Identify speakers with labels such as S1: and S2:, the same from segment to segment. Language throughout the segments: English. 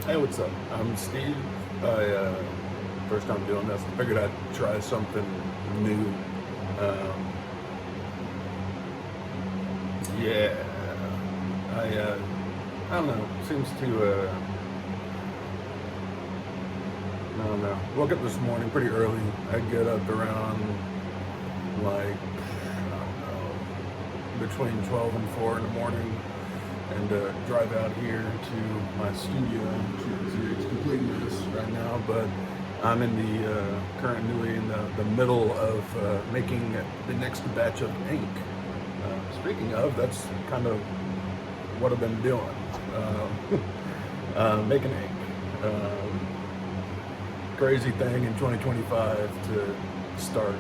S1: Hey, what's up? I'm Steve. First time doing this. I figured I'd try something new. Um, yeah, I don't know. Seems to, I don't know. Woke up this morning pretty early. I get up around like, I don't know, between 12 and 4 in the morning and drive out here to my studio. It's completing this right now, but I'm in currently in the middle of making the next batch of ink. Speaking of, that's kind of what I've been doing, making ink. Crazy thing in 2025 to start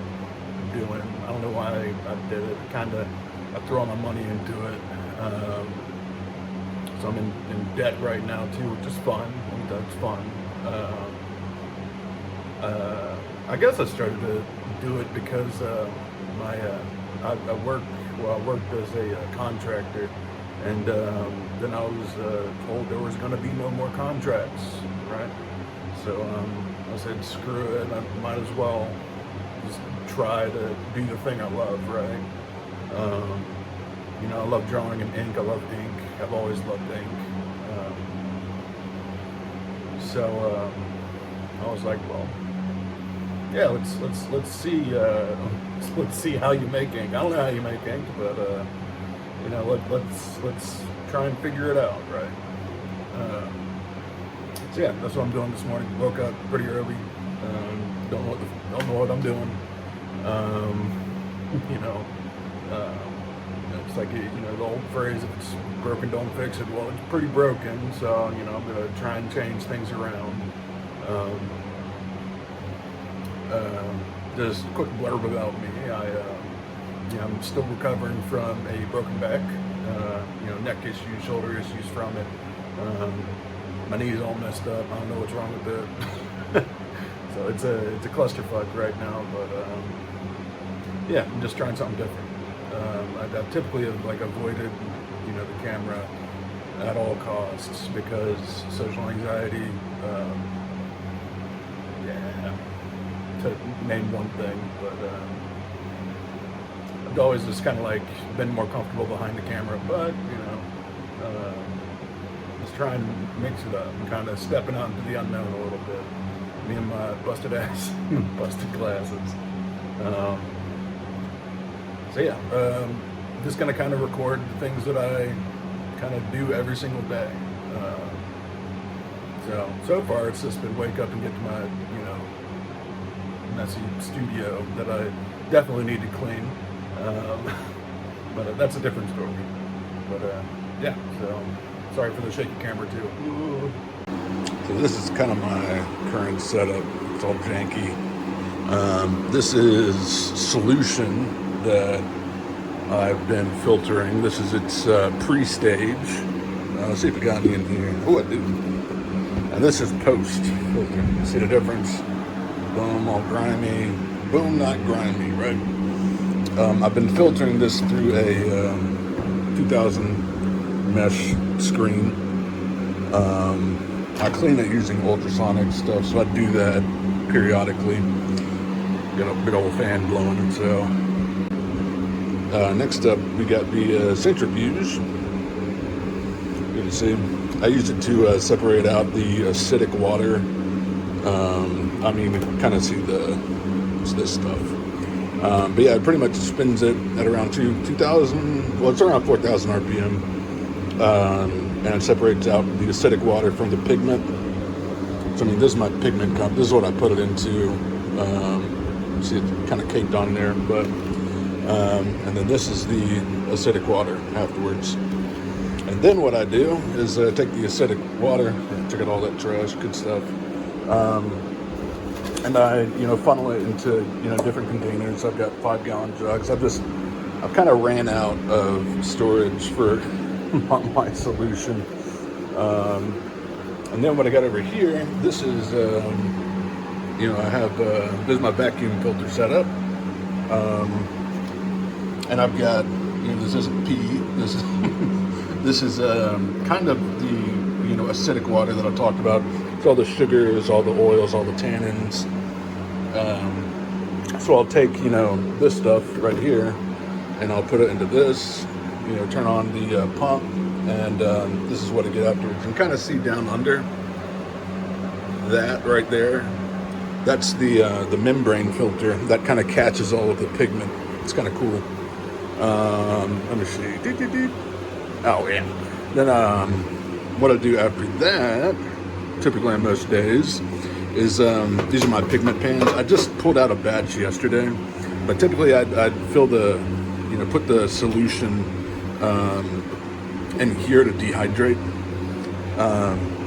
S1: doing. I don't know why I did it. I threw all my money into it. So I'm in debt right now too, which is fun. That's fun. I guess I started to do it because I worked as a contractor, and then I was told there was going to be no more contracts, right? So I said, screw it, I might as well just try to do the thing I love, right? I love drawing in ink. I love ink. I've always loved ink. So I was like, well, yeah, let's see let's see how you make ink. I don't know how you make ink, but let's try and figure it out, right? So yeah, that's what I'm doing this morning. Woke up pretty early. Don't know what I'm doing. you know. It's like, the old phrase, if it's broken, don't fix it. Well, it's pretty broken, so, I'm going to try and change things around. Just a quick blurb about me. I'm still recovering from a broken back, neck issues, shoulder issues from it. My knee's all messed up. I don't know what's wrong with it. So it's a clusterfuck right now, but yeah, I'm just trying something different. I typically have avoided, the camera at all costs because social anxiety. Yeah, to name one thing, but I've always just kind of been more comfortable behind the camera. But just trying to mix it up and kind of stepping out into the unknown a little bit. Me and my busted ass, busted glasses. So yeah, just gonna kind of record the things that I kind of do every single day. So far it's just been wake up and get to my, messy studio that I definitely need to clean. But that's a different story. But yeah, so sorry for the shaky camera too. Ooh. So this is kind of my current setup. It's all janky. This is solution that I've been filtering. This is its pre-stage. Let's see if we got any in here. Oh, I do. And this is post filter. See the difference? Boom, all grimy. Boom, not grimy, right? I've been filtering this through a 2000 mesh screen. I clean it using ultrasonic stuff, so I do that periodically. Got a big old fan blowing it, so. Next up, we got the centrifuge. You can see, I use it to separate out the acidic water. You can kind of see this stuff. But yeah, it pretty much spins it at around 2,000, well, it's around 4,000 RPM. And it separates out the acidic water from the pigment. So, this is my pigment cup. This is what I put it into. See, it's kind of caked on there, but and then this is the acidic water afterwards. And then what I do is take the acidic water, check out all that trash, good stuff, and I, funnel it into, different containers. I've got 5-gallon jugs. I've kind of ran out of storage for my solution. And then what I got over here, this is, I have, this is my vacuum filter setup. And I've got, this isn't pee, this is kind of the, acidic water that I talked about. It's all the sugars, all the oils, all the tannins. So I'll take, this stuff right here, and I'll put it into this, turn on the pump, and this is what I get afterwards. You can kind of see down under that right there. That's the membrane filter that kind of catches all of the pigment. It's kind of cool. Let me see. Oh yeah. Then what I do after that, typically on most days, is these are my pigment pans. I just pulled out a batch yesterday, but typically I'd fill the, put the solution in here to dehydrate,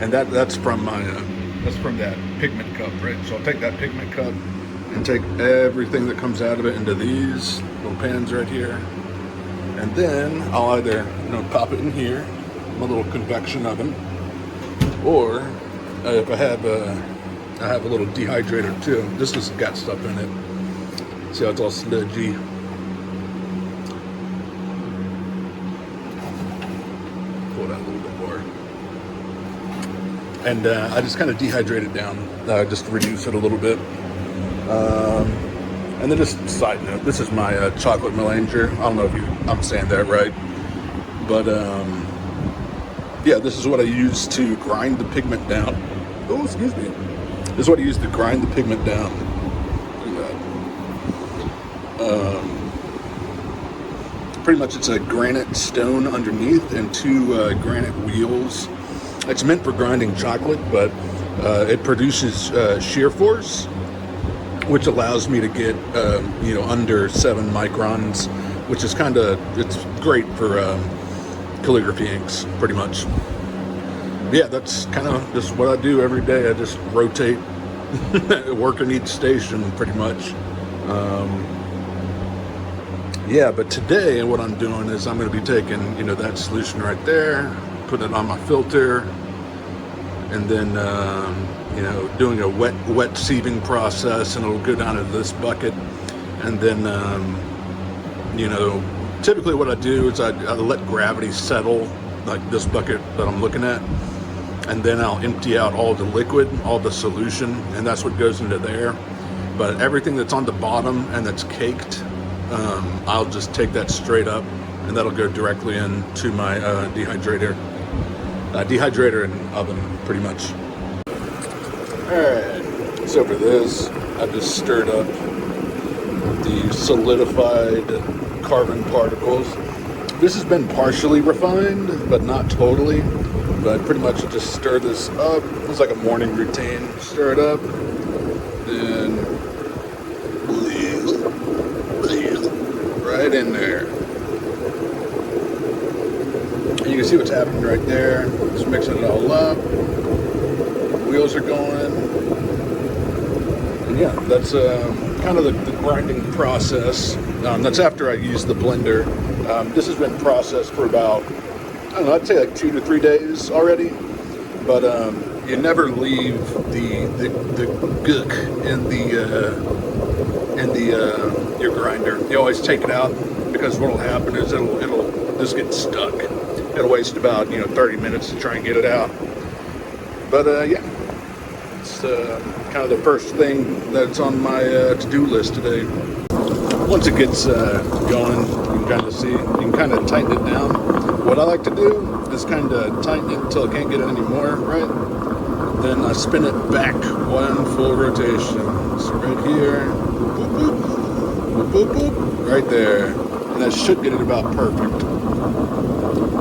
S1: and that's from my that's from that pigment cup, right? So I'll take that pigment cup and take everything that comes out of it into these little pans right here, and then I'll either pop it in here, my little convection oven, or if I have a little dehydrator too. This has got stuff in it. See how it's all sludgy? Pull it out a little bit more. And I just kind of dehydrate it down, just to reduce it a little bit. And then just side note, this is my chocolate melanger. I don't know if I'm saying that right. But yeah, this is what I use to grind the pigment down. Oh, excuse me. This is what I use to grind the pigment down. Look at that. Pretty much it's a granite stone underneath and two granite wheels. It's meant for grinding chocolate, but it produces shear force, which allows me to get under 7 microns, which is it's great for calligraphy inks, pretty much. Yeah, that's kind of just what I do every day. I just rotate, work in each station, pretty much. Yeah, but today what I'm doing is I'm going to be taking, that solution right there, putting it on my filter, and then, doing a wet sieving process, and it'll go down into this bucket. And then, typically what I do is I let gravity settle, like this bucket that I'm looking at, and then I'll empty out all the liquid, all the solution, and that's what goes into there. But everything that's on the bottom and that's caked, I'll just take that straight up, and that'll go directly into my dehydrator and oven, pretty much. Alright, so for this, I've just stirred up the solidified carbon particles. This has been partially refined, but not totally. But pretty much just stir this up. It's like a morning routine. Stir it up, then right in there. And you can see what's happening right there. Just mixing it all up. Wheels are going. And yeah, that's kind of the grinding process. That's after I use the blender. This has been processed for about, I don't know, I'd say like 2 to 3 days already. But you never leave the gook in your grinder. You always take it out, because what'll happen is it'll just get stuck. It'll waste about 30 minutes to try and get it out. But yeah, it's kind of the first thing that's on my to-do list today. Once it gets going, you can kind of see, you can kind of tighten it down. What I like to do is kind of tighten it until I can't get it anymore, right? Then I spin it back one full rotation. So right here, boop, boop, boop, boop, boop, right there. And that should get it about perfect.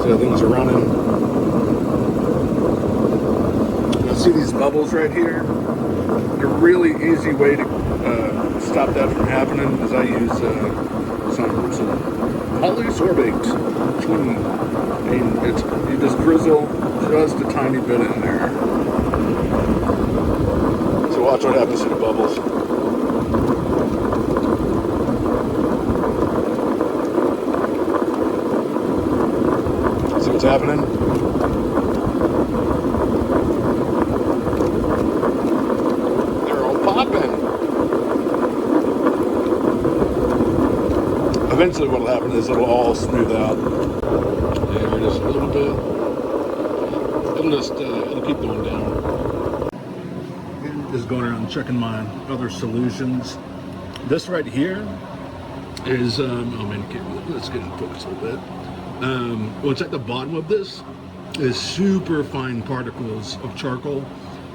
S1: So things are running. You'll see these bubbles right here. A really easy way to stop that from happening is I use some polysorbate clean. And you just drizzle just a tiny bit in there. So watch what happens to the bubbles. See what's happening? They're all popping. Eventually what will happen is it'll all smooth out. Yeah, just a little bit. It'll just I'll keep going down. And just going around checking my other solutions. This right here is, oh man, let's get in focus a little bit. What's at the bottom of this is super fine particles of charcoal.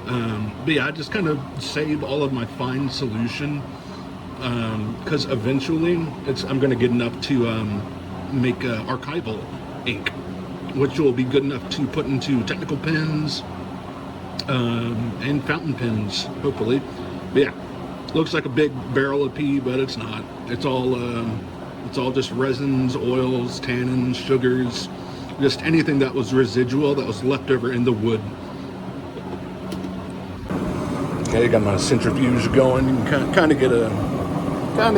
S1: But yeah, I just kind of save all of my fine solution because eventually I'm going to get enough to make archival ink, which will be good enough to put into technical pens and fountain pens, hopefully. But yeah, looks like a big barrel of pea, but it's not. It's all just resins, oils, tannins, sugars, just anything that was residual that was left over in the wood. Okay, got my centrifuge going. You can kind of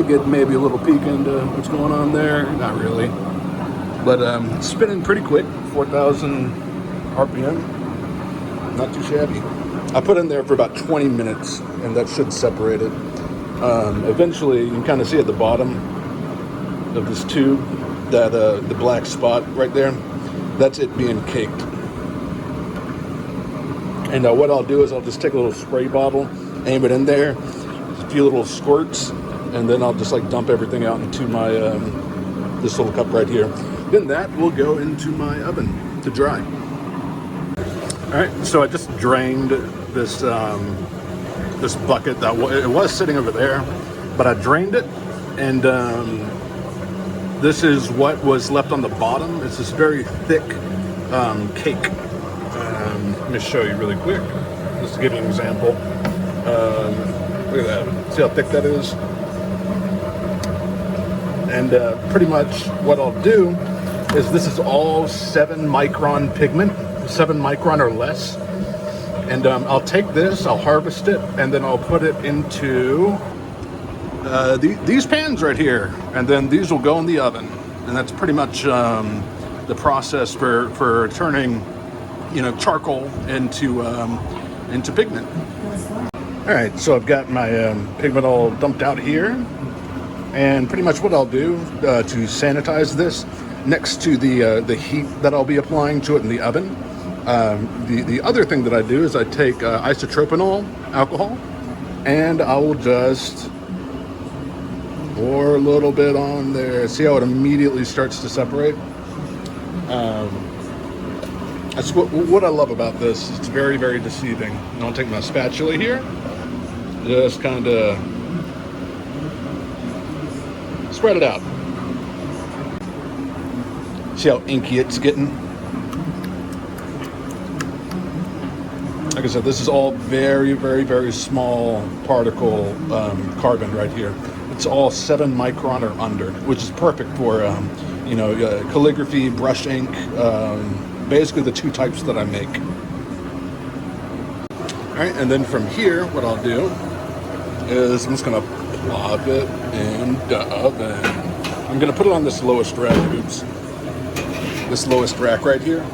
S1: get maybe a little peek into what's going on there. Not really, but it's spinning pretty quick, 4,000 RPM. Not too shabby. I put in there for about 20 minutes, and that should separate it. Eventually, you can kind of see at the bottom of this tube that the black spot right there, that's it being caked. And what I'll do is I'll just take a little spray bottle, aim it in there, a few little squirts, and then I'll just like dump everything out into my this little cup right here. Then that will go into my oven to dry. All right, so I just drained this this bucket that it was sitting over there, but I drained it, and this is what was left on the bottom. It's this very thick cake. Let me show you really quick, just to give you an example. Look at that. See how thick that is? And pretty much what I'll do is this is all 7 micron pigment, 7 micron or less. And I'll take this, I'll harvest it, and then I'll put it into these pans right here. And then these will go in the oven. And that's pretty much the process for turning, charcoal into pigment. All right, so I've got my pigment all dumped out here, and pretty much what I'll do to sanitize this, next to the heat that I'll be applying to it in the oven, the other thing that I do is I take isotropanol alcohol, and I will just pour a little bit on there. See how it immediately starts to separate? That's what I love about this. It's very, very deceiving. And I'll take my spatula here, just kind of spread it out. See how inky it's getting? Like I said, this is all very, very, very small particle carbon right here. It's all 7 micron or under, which is perfect for calligraphy, brush ink, basically the 2 types that I make. All right, and then from here, what I'll do is I'm just gonna plop it in the oven. I'm gonna put it on this lowest rack, this lowest rack right here.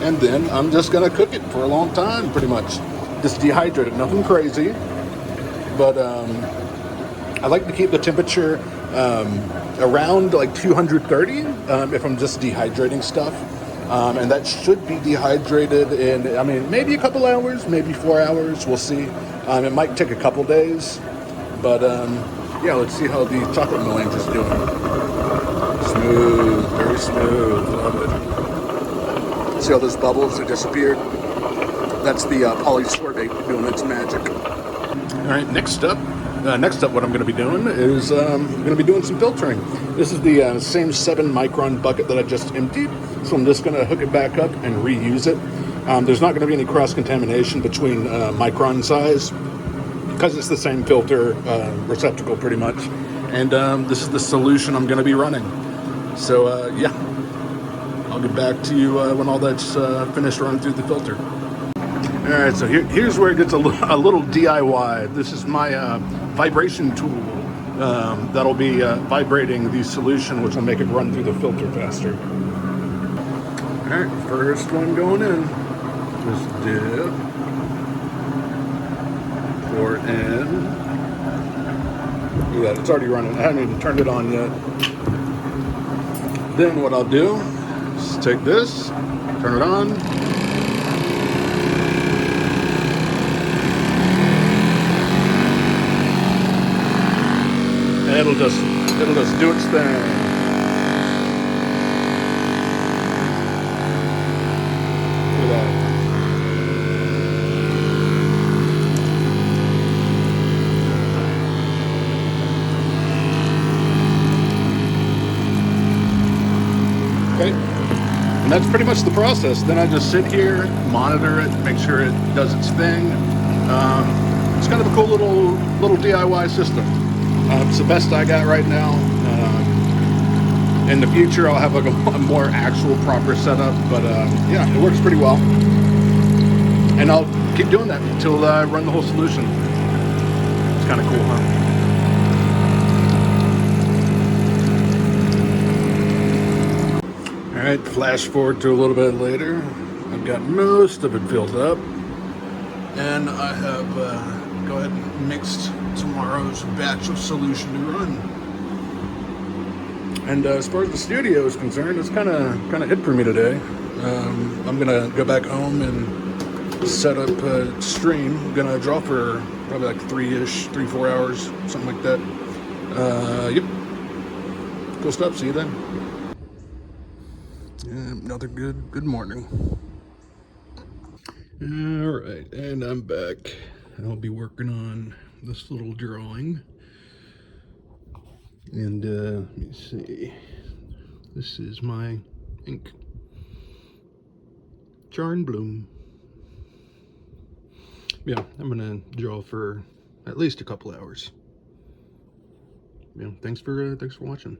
S1: And then I'm just gonna cook it for a long time, pretty much. Just dehydrate it, nothing crazy. But I like to keep the temperature around like 230 if I'm just dehydrating stuff. And that should be dehydrated in, maybe a couple hours, maybe 4 hours, we'll see. It might take a couple days, but yeah, let's see how the chocolate melange is doing. Smooth, very smooth, love it. See how those bubbles have disappeared? That's the polysorbate doing its magic. All right, next up, what I'm going to be doing is I'm going to be doing some filtering. This is the same 7 micron bucket that I just emptied, so I'm just going to hook it back up and reuse it. There's not going to be any cross-contamination between micron size, because it's the same filter receptacle pretty much. And this is the solution I'm going to be running. So yeah, I'll get back to you when all that's finished running through the filter. All right, so here's where it gets a little DIY. This is my vibration tool that'll be vibrating the solution, which will make it run through the filter faster. All right, first one going in. Just dip. Pour it in. Look at that, it's already running. I haven't even turned it on yet. Then what I'll do is take this, Turn it on. And it'll just do its thing. Look at that. Okay, and that's pretty much the process. Then I just sit here, monitor it, make sure it does its thing. It's kind of a cool little DIY system. It's the best I got right now. In the future, I'll have like a more actual proper setup, but yeah, it works pretty well. And I'll keep doing that until I run the whole solution. It's kind of cool, huh? All right, flash forward to a little bit later. I've got most of it filled up, and I have go ahead and mixed tomorrow's batch of solution to run. And as far as the studio is concerned, it's kind of it for me today. I'm gonna go back home and set up a stream. I'm gonna draw for probably like 3-4 hours, something like that. Yep, cool stuff. See you then. Another good morning. All right, and I'm back. I'll be working on this little drawing. And let me see. This is my ink. Char Bloom. Yeah, I'm gonna draw for at least a couple hours. Yeah, thanks for watching.